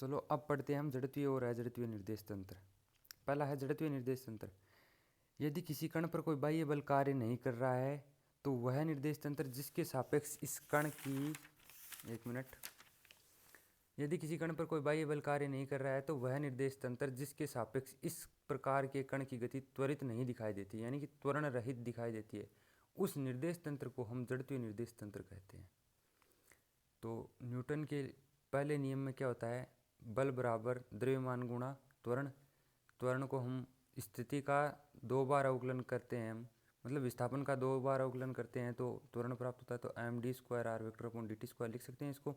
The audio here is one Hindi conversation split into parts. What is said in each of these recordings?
चलो अब पढ़ते हैं हम जड़त्वीय और अजड़त्वीय निर्देश तंत्र। पहला है जड़त्वीय निर्देश तंत्र। यदि किसी कण पर कोई बाह्य बल कार्य नहीं कर रहा है तो वह निर्देश तंत्र जिसके सापेक्ष इस कण की यदि किसी कण पर कोई बाह्य बल कार्य नहीं कर रहा है तो वह निर्देश तंत्र जिसके सापेक्ष इस प्रकार के कण की गति त्वरित नहीं दिखाई देती, यानी कि त्वरण रहित दिखाई देती है, उस निर्देश तंत्र को हम जड़त्वीय निर्देश तंत्र कहते हैं। तो न्यूटन के पहले नियम में क्या होता है, बल बराबर द्रव्यमान गुणा त्वरण। त्वरण को हम स्थिति का 2 बार अवकलन करते हैं, मतलब विस्थापन का 2 बार अवकलन करते हैं तो त्वरण प्राप्त होता है। तो md² r vector upon dt² लिख सकते हैं इसको।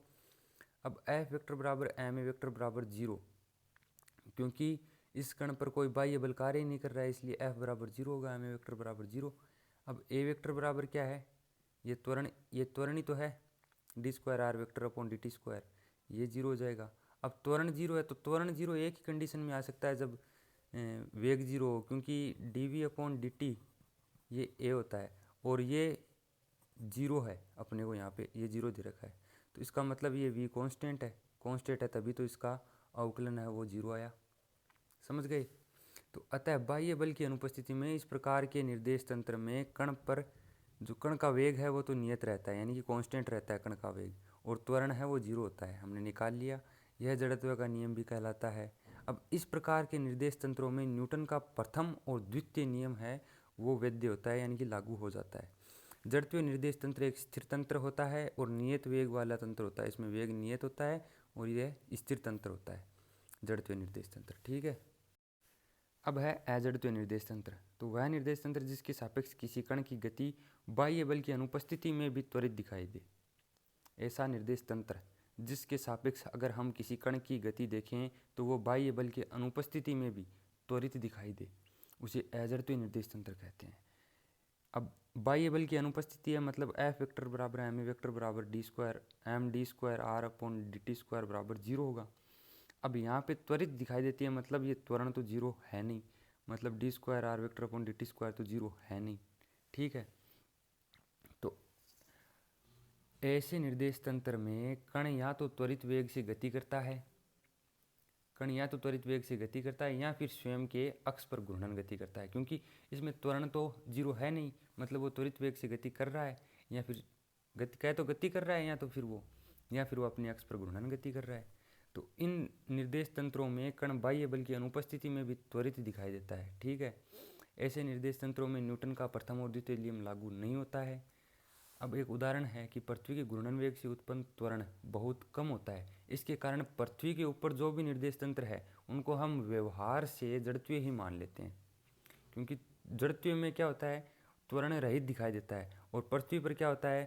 अब f वेक्टर बराबर ma वेक्टर बराबर 0, क्योंकि इस कण पर कोई बाह्य बल कार्य नहीं कर रहा है इसलिए f बराबर 0 होगा, ma वेक्टर बराबर 0। अब a वेक्टर बराबर क्या है, ये त्वरण ही तो है, d² r vector upon dt², ये 0 हो जाएगा। अब त्वरण 0 है तो त्वरण 0 एक ही कंडीशन में आ सकता है जब वेग 0 हो, क्योंकि dv अपॉन dt ये a होता है और ये 0 है, अपने को यहाँ पे ये 0 दे रखा है, तो इसका मतलब ये v कांस्टेंट है, तभी तो इसका अवकलन है वो 0 आया। समझ गए। तो अतः बाह्य बल की अनुपस्थिति में इस प्रकार के निर्देश तंत्र में कण पर जो कण का वेग है वो तो नियत रहता है, यानी कि कांस्टेंट रहता है कण का वेग, और त्वरण है वो 0 होता है, हमने निकाल लिया। यह जड़त्व का नियम भी कहलाता है। अब इस प्रकार के निर्देश तंत्रों में न्यूटन का प्रथम और द्वितीय नियम है वो वैध होता है, यानी कि लागू हो जाता है। जड़त्वीय निर्देश तंत्र एक स्थिर तंत्र होता है और नियत वेग वाला तंत्र होता है, इसमें वेग नियत होता है और यह स्थिर तंत्र होता है जड़त्वीय निर्देश तंत्र। ठीक है। अब है अजड़त्वीय निर्देश तंत्र। तो वह निर्देश तंत्र जिसके सापेक्ष किसी कण की गति बाह्य बल की अनुपस्थिति में भी त्वरित दिखाई दे। ऐसा निर्देश तंत्र जिसके सापेक्ष अगर हम किसी कण की गति देखें तो वो बाह्य बल की अनुपस्थिति में भी त्वरित दिखाई दे, उसे अजड़त्वीय निर्देश तंत्र कहते हैं। अब बाह्य बल की अनुपस्थिति है, मतलब f वेक्टर बराबर ma वेक्टर बराबर d² md² r upon dt² बराबर 0 होगा। अब यहाँ पे त्वरित दिखाई देती है, मतलब ये त्वरण तो 0 है नहीं, मतलब d² r vector upon dt² तो 0 है नहीं। ठीक है। तो ऐसे निर्देश तंत्र में कण या तो त्वरित वेग से गति करता है, या फिर स्वयं के अक्ष पर घूर्णन गति करता है, क्योंकि इसमें त्वरण तो 0 है नहीं, मतलब वो त्वरित वेग से गति कर रहा है, या फिर गति कर रहा है, या फिर वो अपने अक्ष पर घूर्णन गति कर रहा है। तो इन निर्देश तंत्रों में कण बाह्य बल की अनुपस्थिति में भी त्वरित दिखाई देता है। ठीक है। ऐसे निर्देश तंत्रों में न्यूटन का प्रथम और द्वितीय नियम लागू नहीं होता है। अब एक उदाहरण है कि पृथ्वी के घूर्णन वेग से उत्पन्न त्वरण बहुत कम होता है, इसके कारण पृथ्वी के ऊपर जो भी निर्देश तंत्र है उनको हम व्यवहार से जड़त्वीय ही मान लेते हैं, क्योंकि जड़त्वीय में क्या होता है, त्वरण रहित दिखाई देता है, और पृथ्वी पर क्या होता है,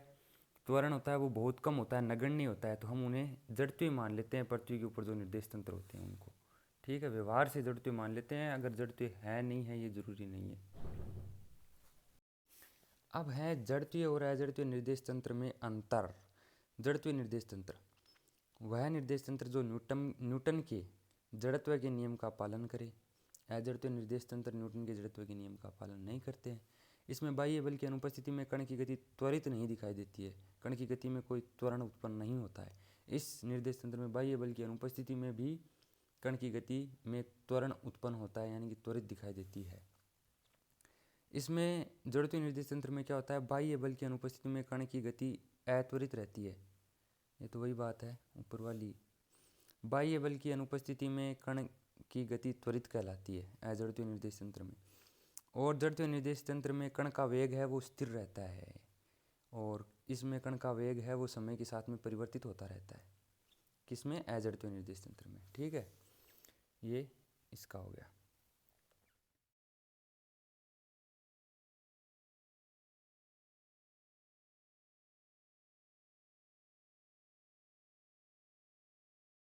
त्वरण होता है वो बहुत कम होता है, नगण्य होता है, तो हम उन्हें जड़त्वीय मान लेते हैं, पृथ्वी के ऊपर जो निर्देश तंत्र होते हैं उनको। ठीक है, व्यवहार से जड़त्वीय मान लेते हैं, अगर जड़त्वीय है नहीं है ये जरूरी नहीं है। अब है जड़त्वीय और अजड़त्वीय निर्देश तंत्र में अंतर। जड़त्वीय निर्देश तंत्र वह निर्देश तंत्र जो न्यूटन के जड़त्व के नियम का पालन करे। अजड़त्वीय निर्देश तंत्र न्यूटन के जड़त्व के नियम का पालन नहीं करते हैं। इसमें बाह्य बल की अनुपस्थिति में कण की गति त्वरित नहीं दिखाई देती है, कण की गति में कोई त्वरण उत्पन्न नहीं होता है। इस निर्देश तंत्र में बाह्य बल की अनुपस्थिति में भी कण की गति में त्वरण उत्पन्न होता है, यानी कि त्वरित दिखाई देती है। इसमें जड़त्वीय निर्देश तंत्र में क्या होता है, बाह्य बल की अनुपस्थिति में कण की गति अत्वरित रहती है। ये तो वही बात है ऊपर वाली, बाह्य बल की अनुपस्थिति में कण की गति त्वरित कहलाती है अजड़त्वीय निर्देश तंत्र में। और जड़त्वीय निर्देश तंत्र में कण का वेग है वो स्थिर रहता है, और इसमें कण का वेग है वो समय के साथ में परिवर्तित होता रहता है। किसमें, अजड़त्वीय निर्देश तंत्र में। ठीक है, ये इसका हो गया।